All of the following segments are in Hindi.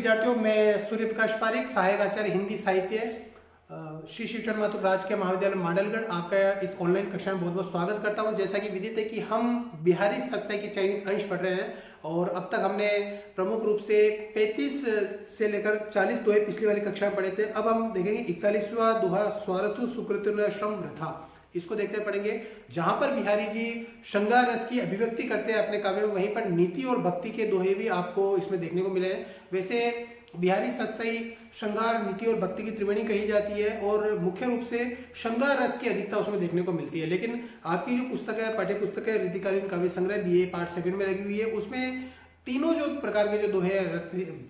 विद्यार्थियों, मैं सूर्य प्रकाश पारिक, सहायक आचार्य हिंदी साहित्य, श्री शिवचरण माथुर राजकीय महाविद्यालय मांडलगढ़, आपका इस ऑनलाइन कक्षा में बहुत बहुत स्वागत करता हूं। जैसा कि विदित है कि हम बिहारी सत्सई के चयनित अंश पढ़ रहे हैं और अब तक हमने प्रमुख रूप से 35 से लेकर 40 दोहे पिछली वाली कक्षा में पढ़े थे। अब हम देखेंगे 41वां दोहा स्वारथु सुकृतिर्न श्रम वृथा। इसको देखते पढ़ेंगे। जहां पर बिहारी जी श्रृंगार रस की अभिव्यक्ति करते हैं अपने काव्य में, वहीं पर नीति और भक्ति के दोहे भी आपको इसमें देखने को मिले हैं। वैसे बिहारी सत्सई श्रृंगार, नीति और भक्ति की त्रिवेणी कही जाती है और मुख्य रूप से श्रृंगार रस की अधिकता उसमें देखने को मिलती है। लेकिन आपकी जो पुस्तक है, पाठ्य पुस्तक है रीतिकालीन काव्य संग्रह BA पार्ट 2 में लगी हुई है, उसमें तीनों जो प्रकार के जो दोहे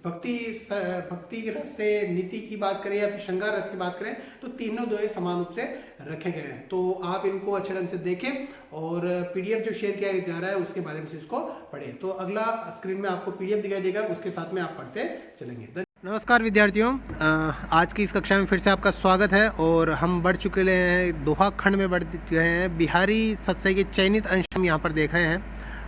भक्ति रस से नीति की बात करें या फिर श्रृंगार रस की बात करें, तो तीनों दोहे समान रूप से रखे गए हैं। तो आप इनको अच्छे ढंग से देखें और PDF जो शेयर किया जा रहा है उसके माध्यम से इसको पढ़ें। तो अगला स्क्रीन में आपको PDF दिखाई देगा, उसके साथ में आप पढ़ते चलेंगे। नमस्कार विद्यार्थियों, आज की इस कक्षा में फिर से आपका स्वागत है और हम बढ़ चुके हैं दोहा खंड में बढ़ गए हैं। बिहारी सत्सई के चयनित अंश हम यहाँ पर देख रहे हैं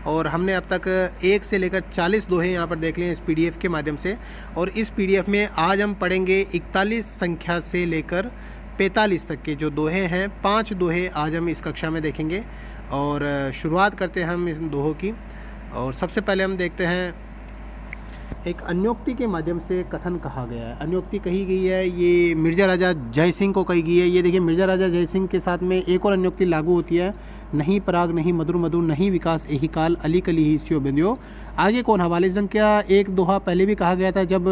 और हमने अब तक 1 से लेकर 40 दोहे यहाँ पर देख लिए इस PDF के माध्यम से। और इस PDF में आज हम पढ़ेंगे 41 संख्या से लेकर 45 तक के जो दोहे हैं। 5 दोहे आज हम इस कक्षा में देखेंगे और शुरुआत करते हैं हम इन दोहों की। और सबसे पहले हम देखते हैं, एक अन्योक्ति के माध्यम से कथन कहा गया है। अन्योक्ति कही गई है, ये मिर्जा राजा जय सिंह को कही गई है। ये देखिए, मिर्जा राजा जय सिंह के साथ में एक और अन्योक्ति लागू होती है, नहीं पराग नहीं मधुर मधुर नहीं विकास यही काल अली कली ही स्यो बिंदियो। आगे कौन हवाले रंग का एक दोहा पहले भी कहा गया था, जब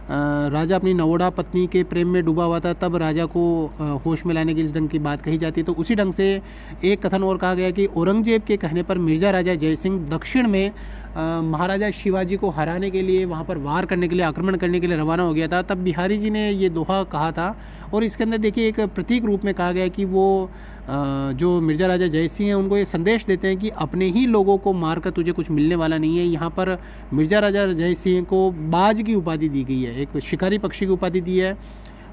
राजा अपनी नवोड़ा पत्नी के प्रेम में डूबा हुआ था, तब राजा को होश में लाने की इस ढंग की बात कही जाती है। तो उसी ढंग से एक कथन और कहा गया कि औरंगजेब के कहने पर मिर्जा राजा जय सिंह दक्षिण में महाराजा शिवाजी को हराने के लिए, वहाँ पर वार करने के लिए, आक्रमण करने के लिए रवाना हो गया था। तब बिहारी जी ने ये दोहा कहा था और इसके अंदर देखिए एक प्रतीक रूप में कहा गया कि वो जो मिर्जा राजा जय सिंह हैं उनको ये संदेश देते हैं कि अपने ही लोगों को मारकर तुझे कुछ मिलने वाला नहीं है। यहाँ पर मिर्जा राजा जय सिंह को बाज की उपाधि दी गई है, एक शिकारी पक्षी की उपाधि दी है।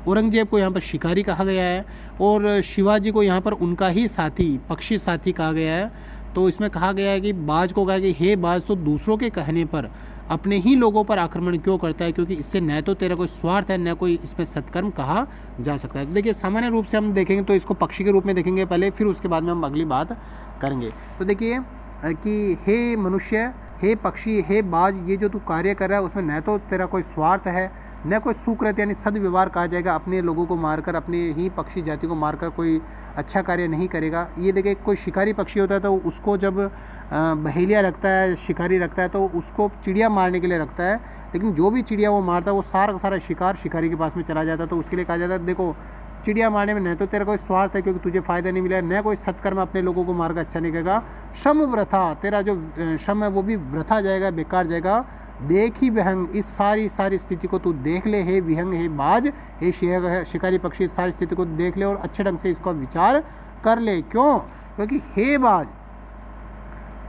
औरंगजेब को यहाँ पर शिकारी कहा गया है और शिवाजी को यहाँ पर उनका ही साथी, पक्षी साथी कहा गया है। तो इसमें कहा गया है कि बाज को कहा कि हे बाज, तो दूसरों के कहने पर अपने ही लोगों पर आक्रमण क्यों करता है, क्योंकि इससे न तो तेरा कोई स्वार्थ है, न कोई इसमें सत्कर्म कहा जा सकता है। तो देखिए, सामान्य रूप से हम देखेंगे तो इसको पक्षी के रूप में देखेंगे पहले, फिर उसके बाद में हम अगली बात करेंगे। तो देखिए कि हे मनुष्य, हे पक्षी, हे बाज, ये जो तू कार्य कर रहा है उसमें न तो तेरा कोई स्वार्थ है, न कोई सुकृत यानी सदव्यवहार कहा जाएगा। अपने लोगों को मारकर, अपने ही पक्षी जाति को मारकर कोई अच्छा कार्य नहीं करेगा। ये देखिए, कोई शिकारी पक्षी होता है तो उसको जब बहेलिया रखता है, शिकारी रखता है, तो उसको चिड़िया मारने के लिए रखता है। लेकिन जो भी चिड़िया वो मारता है वो सारा का सारा शिकार शिकारी के पास में चला जाता है। तो उसके लिए कहा जाता है, देखो चिड़िया मारने में न तो तेरा कोई स्वार्थ है क्योंकि तुझे फ़ायदा नहीं मिला, न कोई सत्कर्म अपने लोगों को मारकर अच्छा नहीं करेगा। श्रम वृथा, तेरा जो श्रम है वो भी वृथा जाएगा, बेकार जाएगा। देख ही विहंग, इस सारी स्थिति को तू देख ले। हे विहंग, हे बाज, हे शिकारी पक्षी, इस सारी स्थिति को देख ले और अच्छे ढंग से इसका विचार कर ले। क्यों? क्योंकि हे बाज,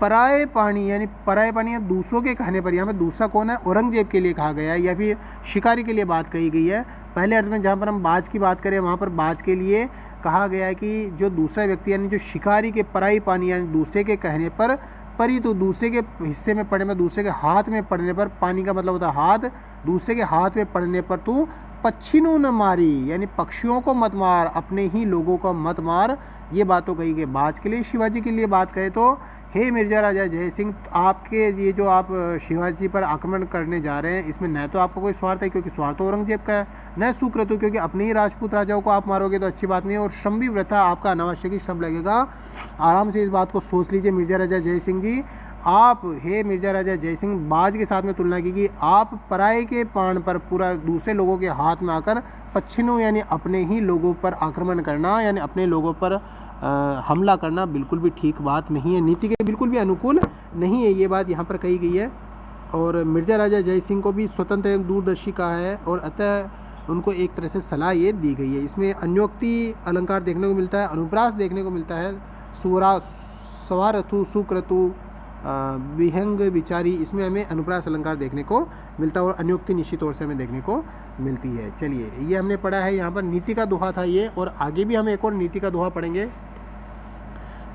पराये पानी यानी पराये पानी या दूसरों के कहने पर, यहाँ पर दूसरा कौन है? औरंगजेब के लिए कहा गया है या फिर शिकारी के लिए बात कही गई है। पहले अर्थ में जहाँ पर हम बाज की बात करें वहाँ पर बाज के लिए कहा गया है कि जो दूसरा व्यक्ति यानी जो शिकारी के पराई पानी यानी दूसरे के कहने पर, परी तो दूसरे के हिस्से में पड़ने पर, दूसरे के हाथ में पड़ने पर, पानी का मतलब होता है हाथ, दूसरे के हाथ में पड़ने पर तू पक्षियों न मारी यानी पक्षियों को मत मार, अपने ही लोगों को मत मार। ये बात तो कही गई बाज के लिए। शिवाजी के लिए बात करें तो हे मिर्जा राजा जय सिंह, आपके ये जो आप शिवाजी पर आक्रमण करने जा रहे हैं इसमें न तो आपका कोई स्वार्थ है क्योंकि स्वार्थ तो औरंगजेब का है, न सुकृत क्योंकि अपने ही राजपूत राजाओं को आप मारोगे तो अच्छी बात नहीं है। और श्रम भी वृथा, आपका अनावश्यक ही श्रम लगेगा। आराम से इस बात को सोच लीजिए मिर्जा राजा जय सिंह जी। आप हे मिर्जा राजा जय सिंह, बाज के साथ में तुलना की कि आप पराये के प्राण पर, पूरा दूसरे लोगों के हाथ में आकर पच्छिनों यानी अपने ही लोगों पर आक्रमण करना यानी अपने लोगों पर हमला करना बिल्कुल भी ठीक बात नहीं है, नीति के बिल्कुल भी अनुकूल नहीं है। ये बात यहाँ पर कही गई है। और मिर्जा राजा जय सिंह को भी स्वतंत्र एवं दूरदर्शी कहा है और अतः उनको एक तरह से सलाह ये दी गई है। इसमें अन्योक्ति अलंकार देखने को मिलता है, अनुप्रास देखने को मिलता है, स्वारथु सुक्रतु विहंग विचारी, इसमें हमें अनुप्रास अलंकार देखने को मिलता है और अन्योक्ति निश्चित तौर से हमें देखने को मिलती है। चलिए, ये हमने पढ़ा है यहाँ पर नीति का दोहा था ये, और आगे भी हम एक और नीति का दोहा पढ़ेंगे।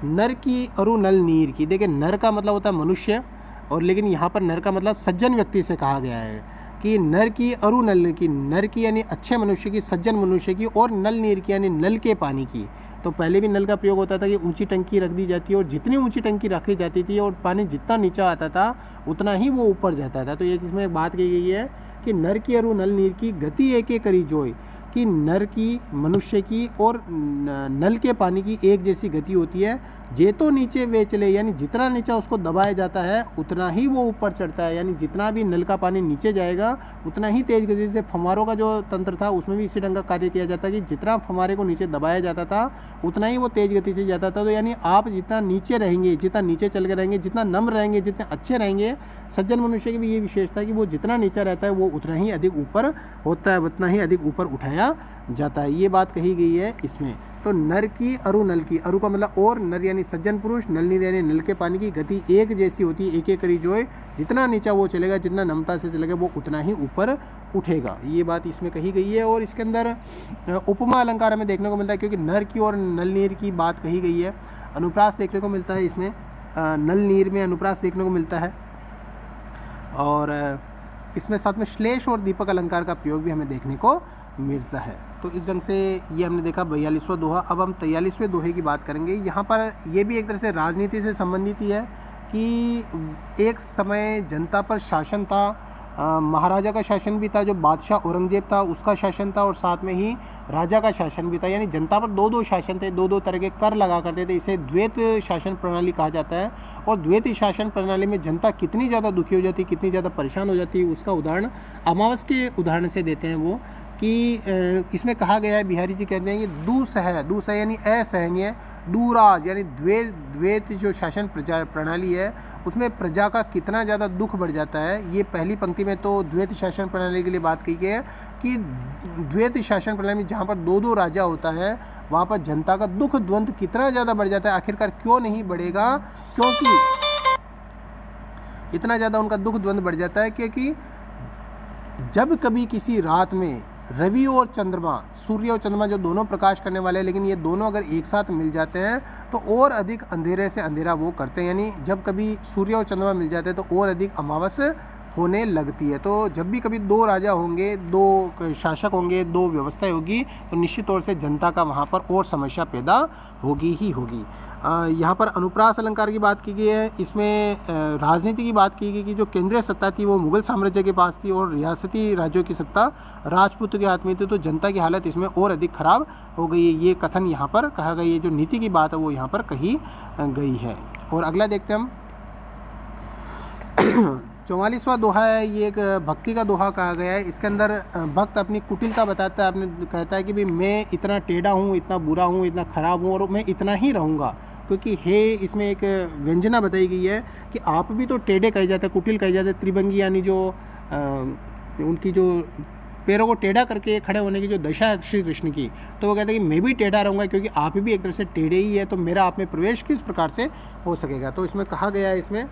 नर की अरु नल नीर की। देखिए, नर का मतलब होता है मनुष्य और लेकिन यहाँ पर नर का मतलब सज्जन व्यक्ति से कहा गया है। कि नर की अरु नल की, नर की यानी अच्छे मनुष्य की, सज्जन मनुष्य की, और नल नीर की यानी नल के पानी की। तो पहले भी नल का प्रयोग होता था कि ऊंची टंकी रख दी जाती है और जितनी ऊंची टंकी रखी जाती थी और पानी जितना नीचा आता था उतना ही वो ऊपर जाता था। तो एक इसमें एक बात कही गई है कि नर की अरु नल नीर की गति एक एक करी जोय, कि नर की, मनुष्य की और नल के पानी की एक जैसी गति होती है। जे तो नीचे वे चले, यानी जितना नीचा उसको दबाया जाता है उतना ही वो ऊपर चढ़ता है। यानी जितना भी नल का पानी नीचे जाएगा उतना ही तेज गति से, फव्वारों का जो तंत्र था उसमें भी इसी ढंग का कार्य किया जाता है कि जितना फव्वारे को नीचे दबाया जाता था उतना ही वो तेज गति से जाता था। तो यानी आप जितना नीचे रहेंगे, जितना नीचे चल के रहेंगे, जितना नम्र रहेंगे, जितने अच्छे रहेंगे, सज्जन मनुष्य की भी ये विशेषता है कि वो जितना नीचा रहता है वो उतना ही अधिक ऊपर होता है, उतना ही अधिक ऊपर उठाया जाता है। ये बात कही गई है इसमें। तो नर की अरु नल की, अरु का मतलब और, नर यानी सज्जन पुरुष, नल नीर यानी नल के पानी की गति एक जैसी होती है, एक एक करी जोए, जितना नीचा वो चलेगा, जितना नम्रता से चलेगा वो उतना ही ऊपर उठेगा। ये बात इसमें कही गई है। और इसके अंदर उपमा अलंकार हमें देखने को मिलता है, क्योंकि नर की और नल नीर की बात कही गई है। अनुप्रास देखने को मिलता है इसमें, नल नीर में अनुप्रास देखने को मिलता है। और इसमें साथ में श्लेष और दीपक अलंकार का प्रयोग भी हमें देखने को मिलता है। तो इस ढंग से ये हमने देखा 42वां दोहा। अब हम 43वें दोहे की बात करेंगे। यहाँ पर ये भी एक तरह से राजनीति से संबंधित ही है कि एक समय जनता पर शासन था, महाराजा का शासन भी था, जो बादशाह औरंगजेब था उसका शासन था, और साथ में ही राजा का शासन भी था। यानी जनता पर दो दो शासन थे, दो दो तरह के कर लगा करते थे। इसे द्वैत शासन प्रणाली कहा जाता है। और द्वैत शासन प्रणाली में जनता कितनी ज़्यादा दुखी हो जाती, कितनी ज़्यादा परेशान हो जाती, उसका उदाहरण अमावस के उदाहरण से देते हैं वो, कि इसमें कहा गया है, बिहारी जी कहते हैं कि दूसह यानी असहनीय, दूराज यानी द्वैत जो शासन प्रणाली है उसमें प्रजा का कितना ज़्यादा दुख बढ़ जाता है। ये पहली पंक्ति में तो द्वैत शासन प्रणाली के लिए बात की गई है कि द्वैत शासन प्रणाली में जहाँ पर दो दो राजा होता है वहाँ पर जनता का दुख द्वंद कितना ज़्यादा बढ़ जाता है। आखिरकार क्यों नहीं बढ़ेगा? क्योंकि इतना ज़्यादा उनका दुख द्वंद बढ़ जाता है क्योंकि जब कभी किसी रात में रवि और चंद्रमा, सूर्य और चंद्रमा जो दोनों प्रकाश करने वाले हैं, लेकिन ये दोनों अगर एक साथ मिल जाते हैं तो और अधिक अंधेरे से अंधेरा वो करते हैं। यानी जब कभी सूर्य और चंद्रमा मिल जाते हैं तो और अधिक अमावस होने लगती है। तो जब भी कभी दो राजा होंगे, दो शासक होंगे, दो व्यवस्थाएं होगी, तो निश्चित तौर से जनता का वहाँ पर और समस्या पैदा होगी ही होगी। यहाँ पर अनुप्रास अलंकार की बात की गई है। इसमें राजनीति की बात की गई कि जो केंद्रीय सत्ता थी वो मुगल साम्राज्य के पास थी और रियासती राज्यों की सत्ता राजपूत के हाथ में थी, तो जनता की हालत इसमें और अधिक खराब हो गई है। ये कथन यहाँ पर कहा गया है, जो नीति की बात है वो यहाँ पर कही गई है। और अगला देखते हैं हम 44वां दोहा है। ये एक भक्ति का दोहा कहा गया है। इसके अंदर भक्त अपनी कुटिलता बताता है, अपने कहता है कि भाई मैं इतना टेढ़ा हूँ, इतना बुरा हूँ, इतना ख़राब हूँ और मैं इतना ही रहूँगा। क्योंकि हे इसमें एक व्यंजना बताई गई है कि आप भी तो टेढ़े कहे जाते हैं, कुटिल कहे जाते हैं। त्रिभंगी यानी जो उनकी जो पैरों को टेढ़ा करके खड़े होने की जो दशा है श्री कृष्ण की, तो वो कहते हैं कि मैं भी टेढ़ा रहूँगा क्योंकि आप भी एक तरह से टेढ़े ही है, तो मेरा आप में प्रवेश किस प्रकार से हो सकेगा। तो इसमें कहा गया है इसमें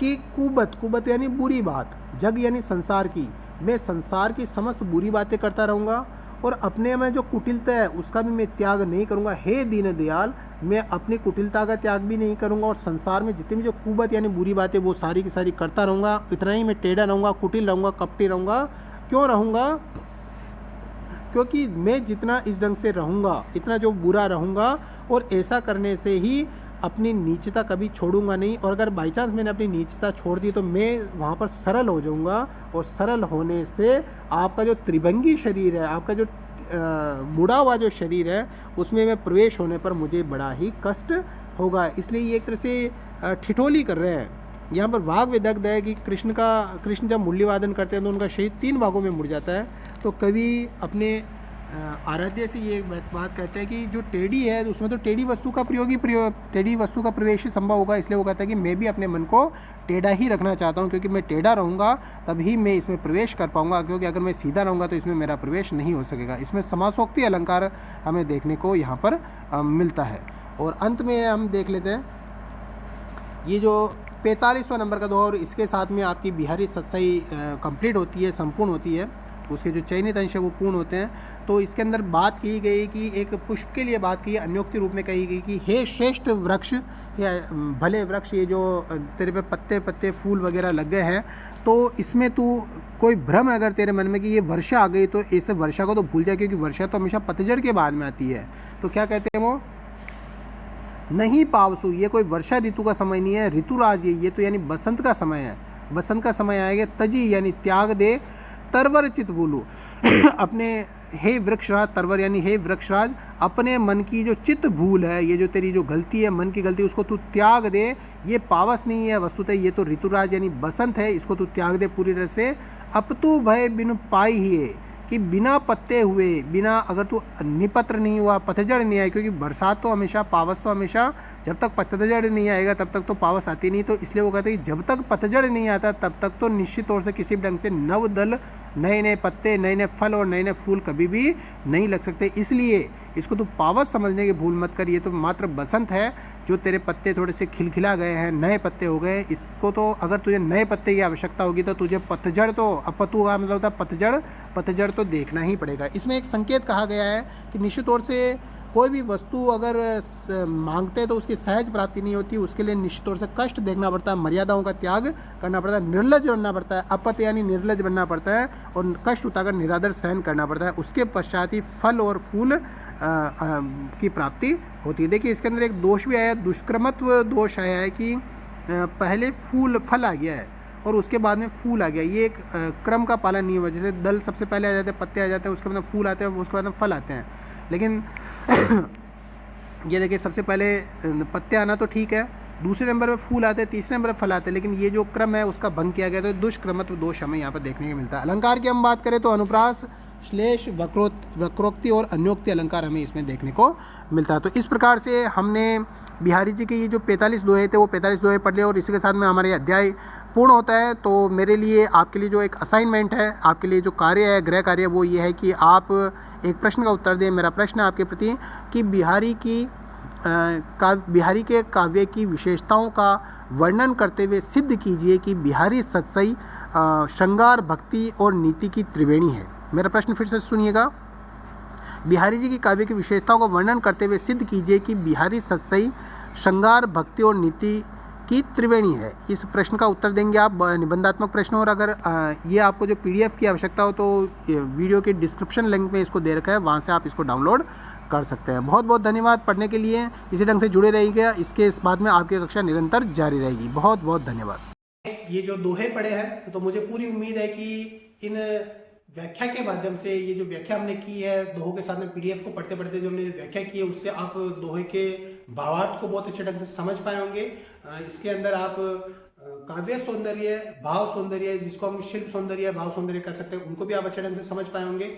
कि कुबत यानी बुरी बात, जग यानी संसार की, मैं संसार की समस्त बुरी बातें करता रहूँगा और अपने में जो कुटिलता है उसका भी मैं त्याग नहीं करूँगा। हे दीन दयाल, मैं अपनी कुटिलता का त्याग भी नहीं करूँगा और संसार में जितनी भी जो कुबत यानी बुरी बातें वो सारी की सारी करता रहूँगा। इतना ही मैं टेढ़ा रहूँगा, कुटिल रहूँगा, कपटी रहूँगा। क्यों रहूँगा? क्योंकि मैं जितना इस ढंग से रहूँगा, इतना जो बुरा रहूँगा, और ऐसा करने से ही अपनी नीचता कभी छोड़ूंगा नहीं। और अगर बाई चांस मैंने अपनी नीचता छोड़ दी तो मैं वहाँ पर सरल हो जाऊँगा, और सरल होने से आपका जो त्रिभंगी शरीर है, आपका जो मुड़ा हुआ जो शरीर है, उसमें मैं प्रवेश होने पर मुझे बड़ा ही कष्ट होगा। इसलिए ये एक तरह से ठिठोली कर रहे हैं। यहाँ पर वाग विदग्ध है कि कृष्ण जब मुरली वादन करते हैं तो उनका शरीर 3 भागों में मुड़ जाता है। तो कवि अपने आराध्य से ये बात कहते हैं कि जो टेढ़ी है उसमें तो टेढ़ी वस्तु का टेढ़ी वस्तु का प्रवेश ही संभव होगा। इसलिए वो कहता है कि मैं भी अपने मन को टेढ़ा ही रखना चाहता हूँ, क्योंकि मैं टेढ़ा रहूँगा तभी मैं इसमें प्रवेश कर पाऊँगा, क्योंकि अगर मैं सीधा रहूँगा तो इसमें मेरा प्रवेश नहीं हो सकेगा। इसमें समासोक्ति अलंकार हमें देखने को यहाँ पर मिलता है। और अंत में हम देख लेते हैं ये जो 45वां नंबर का दोहा, और इसके साथ में आपकी बिहारी सत्साई कंप्लीट होती है, संपूर्ण होती है। उसके जो चयनित अंश है वो पूर्ण होते हैं। तो इसके अंदर बात की गई कि एक पुष्प के लिए बात की, अन्योक्ति रूप में कही गई कि हे श्रेष्ठ वृक्ष या भले वृक्ष, ये जो तेरे पे पत्ते फूल वगैरह लग गए हैं, तो इसमें तू कोई भ्रम है अगर तेरे मन में कि ये वर्षा आ गई तो इस वर्षा को तो भूल जाए, क्योंकि वर्षा तो हमेशा पतझड़ के बाद में आती है। तो क्या कहते हैं वो, नहीं पावसु, ये कोई वर्षा ऋतु का समय नहीं है। ऋतुराज ये तो यानी बसंत का समय है, बसंत का समय आएगा। तजी यानी त्याग दे, तरवर चित बोलू अपने, हे वृक्षराज, तरवर यानी हे वृक्षराज, अपने मन की जो चित्त भूल है, ये जो तेरी जो गलती है, मन की गलती, उसको तू त्याग दे। ये पावस नहीं है वस्तुतः, ये तो ऋतुराज यानी बसंत है, इसको तू त्याग दे पूरी तरह से। अब तू भय बिन पाई ही है, कि बिना पत्ते हुए, बिना अगर तू निपत्र नहीं हुआ, पतझड़ नहीं आई, क्योंकि बरसात तो हमेशा, पावस तो हमेशा, जब तक पतझड़ नहीं आएगा तब तक तो पावस आती नहीं। तो इसलिए वो कहते हैं कि जब तक पतझड़ नहीं आता तब तक तो निश्चित तौर से किसी भी ढंग से नव दल, नए नए पत्ते, नए नए फल और नए नए फूल कभी भी नहीं लग सकते। इसलिए इसको तू पावस समझने की भूल मत कर, ये तो मात्र बसंत है, जो तेरे पत्ते थोड़े से खिलखिला गए हैं, नए पत्ते हो गए। इसको तो अगर तुझे नए पत्ते की आवश्यकता होगी तो तुझे पतझड़ तो, अपतु का मतलब होता है पतझड़, पतझड़ तो देखना ही पड़ेगा। इसमें एक संकेत कहा गया है कि निश्चित तौर से कोई भी वस्तु अगर मांगते हैं तो उसकी सहज प्राप्ति नहीं होती, उसके लिए निश्चित तौर से कष्ट देखना पड़ता है, मर्यादाओं का त्याग करना पड़ता है, निर्लज बनना पड़ता है, अपत यानी निर्लज बनना पड़ता है, और कष्ट उठाकर निरादर सहन करना पड़ता है। उसके पश्चात ही फल और फूल की प्राप्ति होती है। देखिए इसके अंदर एक दोष भी आया है, दुष्क्रमत्व दोष आया है कि पहले फल आ गया है और उसके बाद में फूल आ गया। ये एक क्रम का पालन नहीं हुआ। जैसे दल सबसे पहले आ जाते हैं, पत्ते आ जाते हैं, उसके बाद फूल आते हैं, उसके बाद में फल आते हैं। लेकिन ये देखिए सबसे पहले पत्ते आना तो ठीक है, दूसरे नंबर पे फूल आते हैं, तीसरे नंबर पर फल आते हैं, लेकिन ये जो क्रम है उसका भंग किया गया। तो दुष्क्रमत्व दोष हमें यहाँ पर देखने को मिलता है। अलंकार की हम बात करें तो अनुप्रास, श्लेष, वक्रोक्ति और अन्योक्ति अलंकार हमें इसमें देखने को मिलता है। तो इस प्रकार से हमने बिहारी जी के ये जो 45 दोहे थे वो 45 दोहे पढ़ लिए, और इसी के साथ में हमारे अध्याय पूर्ण होता है। तो मेरे लिए, आपके लिए जो एक असाइनमेंट है, आपके लिए जो कार्य है, गृह कार्य, वो ये है कि आप एक प्रश्न का उत्तर दें। मेरा प्रश्न है आपके प्रति कि बिहारी के काव्य की विशेषताओं का वर्णन करते हुए सिद्ध कीजिए कि बिहारी सत्सई श्रृंगार, भक्ति और नीति की त्रिवेणी है। मेरा प्रश्न फिर से सुनिएगा। बिहारी जी की काव्य की विशेषताओं का वर्णन करते हुए सिद्ध कीजिए कि बिहारी सत्सई श्रृंगार, भक्ति और नीति की त्रिवेणी है। इस प्रश्न का उत्तर देंगे आप, निबंधात्मक प्रश्न। और अगर ये आपको जो PDF की आवश्यकता हो तो वीडियो के डिस्क्रिप्शन लिंक में इसको दे रखा है, वहाँ से आप इसको डाउनलोड कर सकते हैं। बहुत बहुत धन्यवाद पढ़ने के लिए। इसी ढंग से जुड़े रहिएगा, इसके बाद में आपकी कक्षा निरंतर जारी रहेगी। बहुत बहुत धन्यवाद। ये जो दोहे पढ़े हैं तो मुझे पूरी उम्मीद है कि इन व्याख्या के माध्यम से, ये जो व्याख्या हमने की है दोहों के साथ में, PDF को पढ़ते पढ़ते जो हमने व्याख्या की है, उससे आप दोहे के भावार्थ को बहुत अच्छे ढंग से समझ पाए होंगे। इसके अंदर आप काव्य सौंदर्य, भाव सौंदर्य, जिसको हम शिल्प सौंदर्य, भाव सौंदर्य कह सकते हैं, उनको भी आप अच्छे ढंग से समझ पाए होंगे।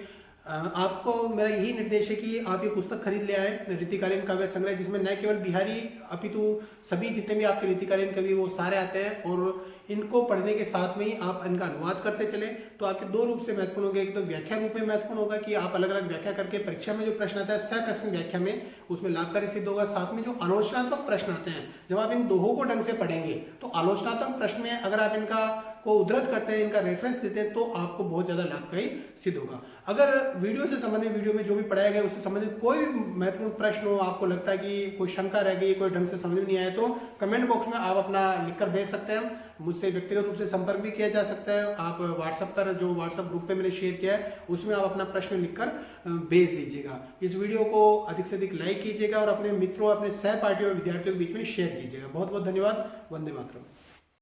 आपको मेरा यही निर्देश है कि आप ये पुस्तक खरीद ले आए, रीतिकालीन काव्य संग्रह, जिसमें न केवल बिहारी अपितु सभी जितने भी आपके रीतिकालीन कवि वो सारे आते हैं, और इनको पढ़ने के साथ में ही आप इनका अनुवाद करते चले तो आपके दो रूप से महत्वपूर्ण होगा। एक तो व्याख्या रूप में महत्वपूर्ण होगा कि आप अलग अलग व्याख्या करके परीक्षा में जो प्रश्न आता है सप्रश्न व्याख्या में, उसमें लाभकारी सिद्ध होगा। साथ में जो आलोचनात्मक प्रश्न आते हैं, जब आप इन दोहों को ढंग से पढ़ेंगे तो आलोचनात्मक प्रश्न में अगर आप इनका को उद्धृत करते हैं, इनका रेफरेंस देते हैं, तो आपको बहुत ज़्यादा लाभकारी सिद्ध होगा। अगर वीडियो से संबंधित, वीडियो में जो भी पढ़ाया गया उससे संबंधित कोई भी महत्वपूर्ण प्रश्न हो, आपको लगता है कि कोई शंका रह गई, कोई ढंग से समझ में नहीं आया, तो कमेंट बॉक्स में आप अपना लिखकर भेज सकते हैं। मुझसे व्यक्तिगत रूप से संपर्क भी किया जा सकता है। आप व्हाट्सएप पर, जो व्हाट्सएप ग्रुप पे मैंने शेयर किया है, उसमें आप अपना प्रश्न लिखकर भेज दीजिएगा। इस वीडियो को अधिक से अधिक लाइक कीजिएगा और अपने मित्रों, अपने सहपाठियों, विद्यार्थियों के बीच में शेयर कीजिएगा। बहुत बहुत धन्यवाद। वंदे मातरम।